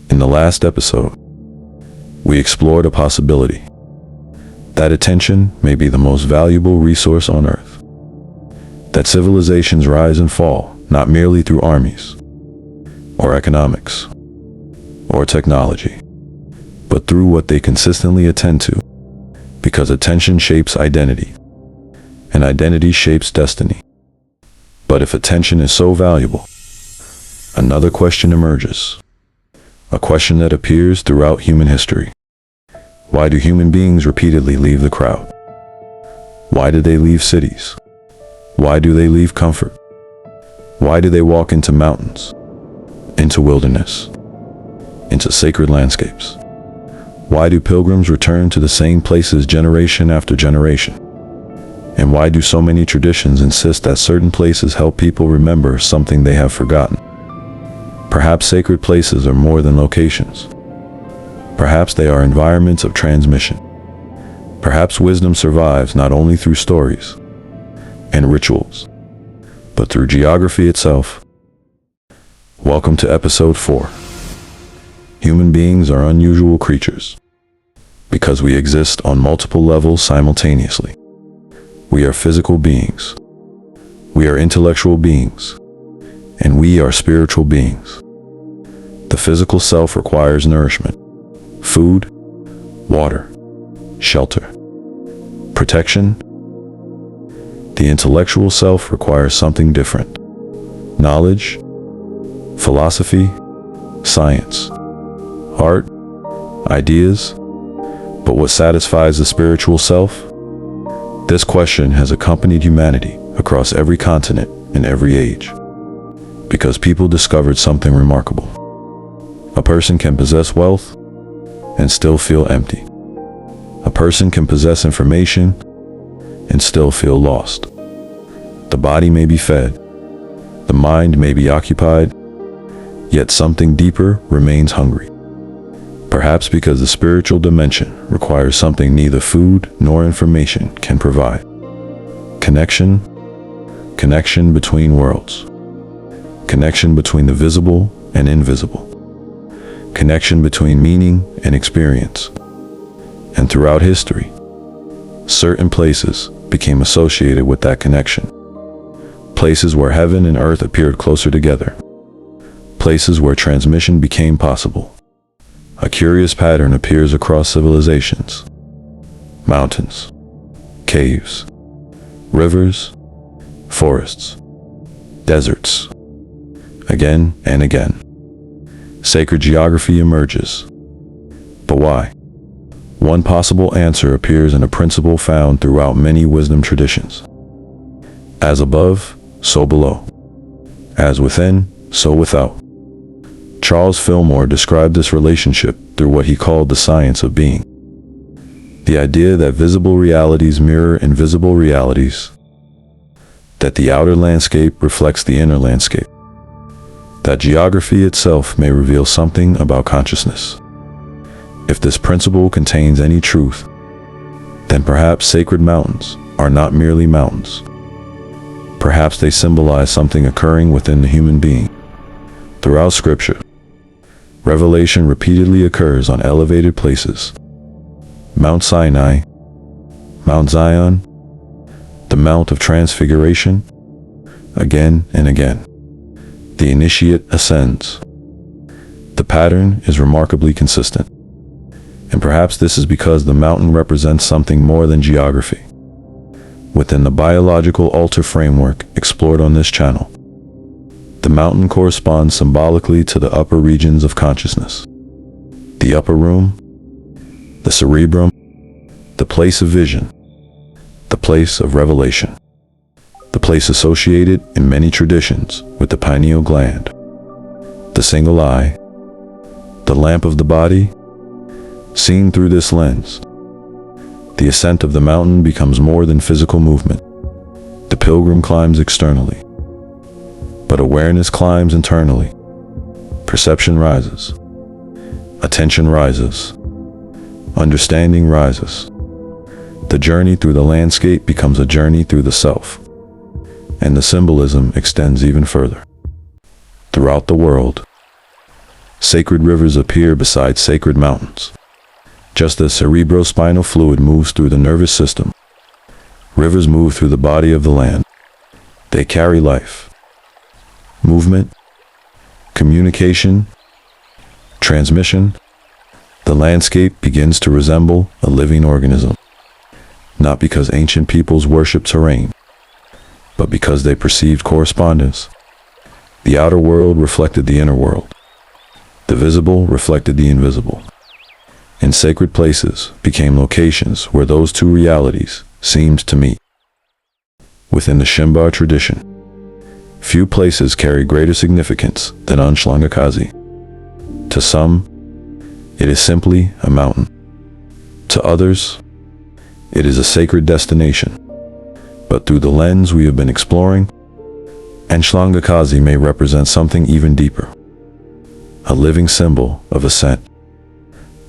In the last episode, we explored a possibility that attention may be the most valuable resource on Earth. That civilizations rise and fall not merely through armies, or economics, or technology, but through what they consistently attend to, because attention shapes identity, and identity shapes destiny. But if attention is so valuable, another question emerges, a question that appears throughout human history. Why do human beings repeatedly leave the crowd? Why do they leave cities? Why do they leave comfort? Why do they walk into mountains, into wilderness, into sacred landscapes? Why do pilgrims return to the same places generation after generation? And why do so many traditions insist that certain places help people remember something they have forgotten? Perhaps sacred places are more than locations. Perhaps they are environments of transmission. Perhaps wisdom survives not only through stories and rituals, but through geography itself. Welcome to episode 4. Human beings are unusual creatures because we exist on multiple levels simultaneously. We are physical beings, we are intellectual beings, and we are spiritual beings. The physical self requires nourishment, food, water, shelter, protection. The intellectual self requires something different: knowledge, philosophy, science, art, ideas. But what satisfies the spiritual self? This question has accompanied humanity across every continent and every age, because people discovered something remarkable. A person can possess wealth and still feel empty. A person can possess information and still feel lost. The body may be fed, the mind may be occupied, yet something deeper remains hungry. Perhaps because the spiritual dimension requires something neither food nor information can provide. Connection between worlds. Connection between the visible and invisible. Connection between meaning and experience. And throughout history, certain places became associated with that connection. Places where heaven and earth appeared closer together. Places where transmission became possible. A curious pattern appears across civilizations. Mountains, caves, rivers, forests, deserts. Again and again, sacred geography emerges. But why? One possible answer appears in a principle found throughout many wisdom traditions. As above, so below. As within, so without. Charles Fillmore described this relationship through what he called the science of being. The idea that visible realities mirror invisible realities, that the outer landscape reflects the inner landscape, that geography itself may reveal something about consciousness. If this principle contains any truth, then perhaps sacred mountains are not merely mountains. Perhaps they symbolize something occurring within the human being. Throughout Scripture, revelation repeatedly occurs on elevated places. Mount Sinai, Mount Zion, the Mount of Transfiguration. Again and again, the initiate ascends. The pattern is remarkably consistent. And perhaps this is because the mountain represents something more than geography. Within the biological altar framework explored on this channel, the mountain corresponds symbolically to the upper regions of consciousness. The upper room, the cerebrum, the place of vision, the place of revelation, the place associated in many traditions with the pineal gland, the single eye, the lamp of the body. Seen through this lens, the ascent of the mountain becomes more than physical movement. The pilgrim climbs externally, but awareness climbs internally. Perception rises, attention rises, understanding rises. The journey through the landscape becomes a journey through the self, and the symbolism extends even further. Throughout the world, Sacred rivers appear beside sacred mountains. Just as cerebrospinal fluid moves through the nervous system, rivers move through the body of the land. They carry life, movement, communication, transmission. The landscape begins to resemble a living organism, not because ancient peoples worshipped terrain, but because they perceived correspondence. The outer world reflected the inner world. The visible reflected the invisible. And sacred places became locations where those two realities seemed to meet. Within the Shembe tradition, few places carry greater significance than Nhlangakazi. To some, it is simply a mountain. To others, it is a sacred destination. But through the lens we have been exploring, Nhlangakazi may represent something even deeper. A living symbol of ascent.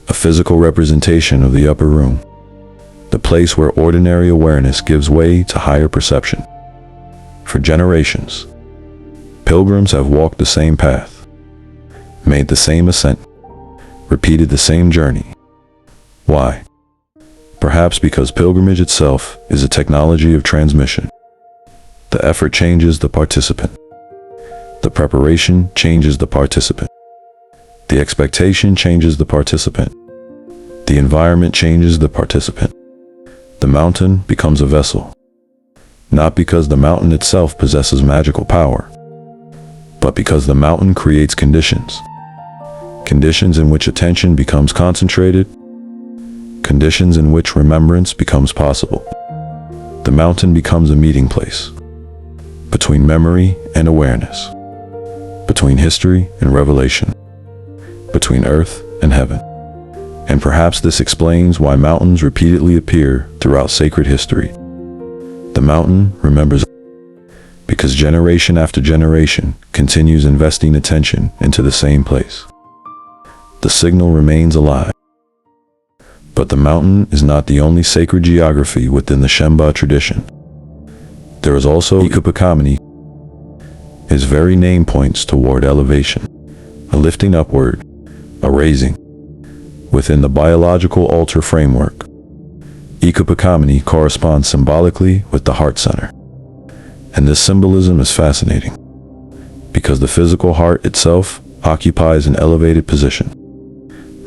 A physical representation of the upper room. The place where ordinary awareness gives way to higher perception. For generations, pilgrims have walked the same path, made the same ascent, repeated the same journey. Why? Perhaps because pilgrimage itself is a technology of transmission. The effort changes the participant. The preparation changes the participant. The expectation changes the participant. The environment changes the participant. The mountain becomes a vessel, not because the mountain itself possesses magical power, but because the mountain creates conditions. Conditions in which attention becomes concentrated, conditions in which remembrance becomes possible. The mountain becomes a meeting place between memory and awareness, between history and revelation, between earth and heaven. And perhaps this explains why mountains repeatedly appear throughout sacred history. The mountain remembers because generation after generation continues investing attention into the same place. The signal remains alive. But the mountain is not the only sacred geography within the Shembe tradition. There is also Ekuphakameni. His very name points toward elevation, a lifting upward, a raising. Within the biological altar framework, Ekuphakameni corresponds symbolically with the heart center. And this symbolism is fascinating, because the physical heart itself occupies an elevated position,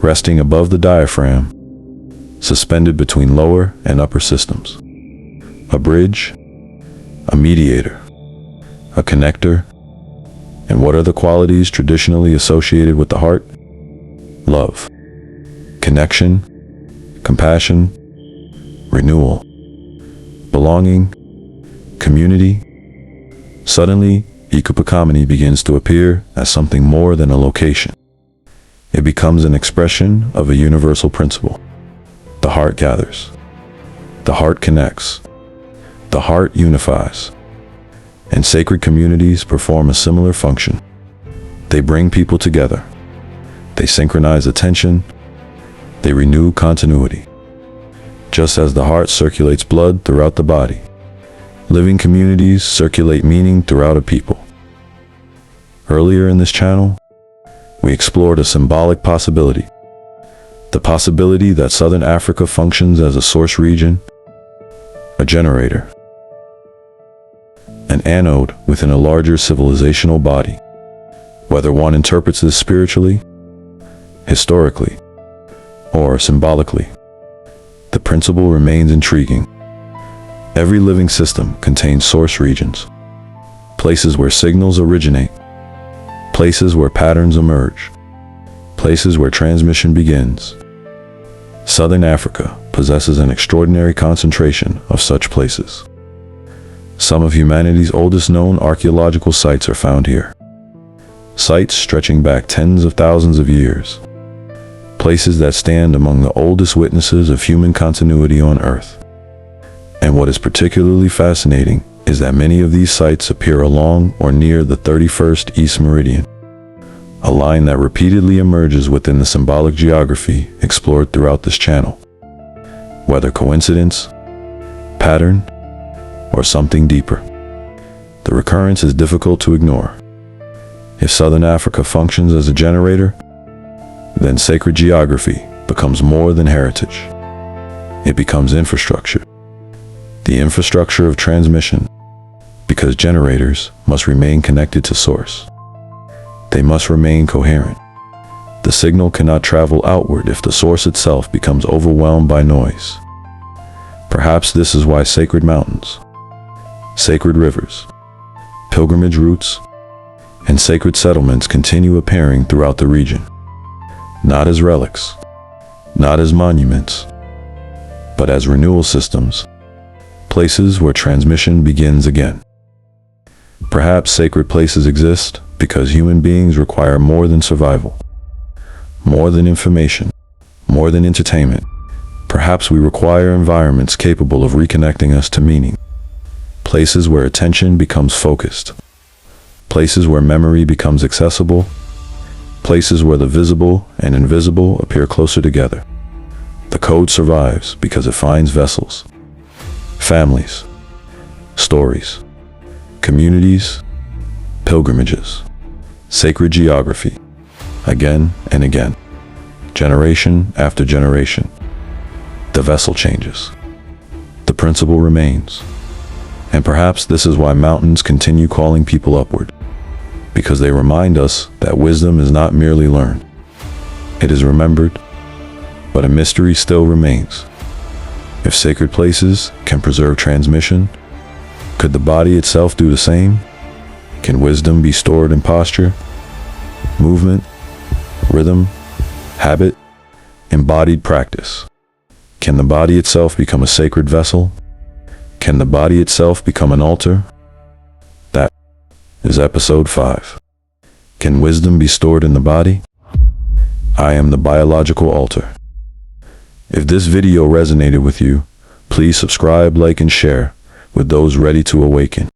resting above the diaphragm, suspended between lower and upper systems. A bridge, a mediator, a connector. And what are the qualities traditionally associated with the heart? Love, connection, compassion, renewal, belonging, community. Suddenly, Ekuphakameni begins to appear as something more than a location. It becomes an expression of a universal principle. The heart gathers. The heart connects. The heart unifies. And sacred communities perform a similar function. They bring people together. They synchronize attention. They renew continuity. Just as the heart circulates blood throughout the body, living communities circulate meaning throughout a people. Earlier in this channel, we explored a symbolic possibility. The possibility that Southern Africa functions as a source region, a generator, an anode within a larger civilizational body. Whether one interprets this spiritually, historically, or symbolically, the principle remains intriguing. Every living system contains source regions, places where signals originate, places where patterns emerge, places where transmission begins. Southern Africa possesses an extraordinary concentration of such places. Some of humanity's oldest known archaeological sites are found here. Sites stretching back tens of thousands of years. Places that stand among the oldest witnesses of human continuity on Earth. And what is particularly fascinating is that many of these sites appear along or near the 31st East Meridian, a line that repeatedly emerges within the symbolic geography explored throughout this channel. Whether coincidence, pattern, or something deeper, the recurrence is difficult to ignore. If Southern Africa functions as a generator, then sacred geography becomes more than heritage. It becomes infrastructure. The infrastructure of transmission, because generators must remain connected to source. They must remain coherent. The signal cannot travel outward if the source itself becomes overwhelmed by noise. Perhaps this is why sacred mountains, sacred rivers, pilgrimage routes, and sacred settlements continue appearing throughout the region. Not as relics, not as monuments, but as renewal systems, places where transmission begins again. Perhaps sacred places exist because human beings require more than survival, more than information, more than entertainment. Perhaps we require environments capable of reconnecting us to meaning. Places where attention becomes focused. Places where memory becomes accessible. Places where the visible and invisible appear closer together. The code survives because it finds vessels, families, stories, communities, pilgrimages, sacred geography, again and again, generation after generation. The vessel changes. The principle remains. And perhaps this is why mountains continue calling people upward, because they remind us that wisdom is not merely learned. It is remembered, but a mystery still remains. If sacred places can preserve transmission, could the body itself do the same? Can wisdom be stored in posture, movement, rhythm, habit, embodied practice? Can the body itself become a sacred vessel? Can the body itself become an altar? That is episode 5. Can wisdom be stored in the body? I am the biological altar. If this video resonated with you, please subscribe, like, and share with those ready to awaken.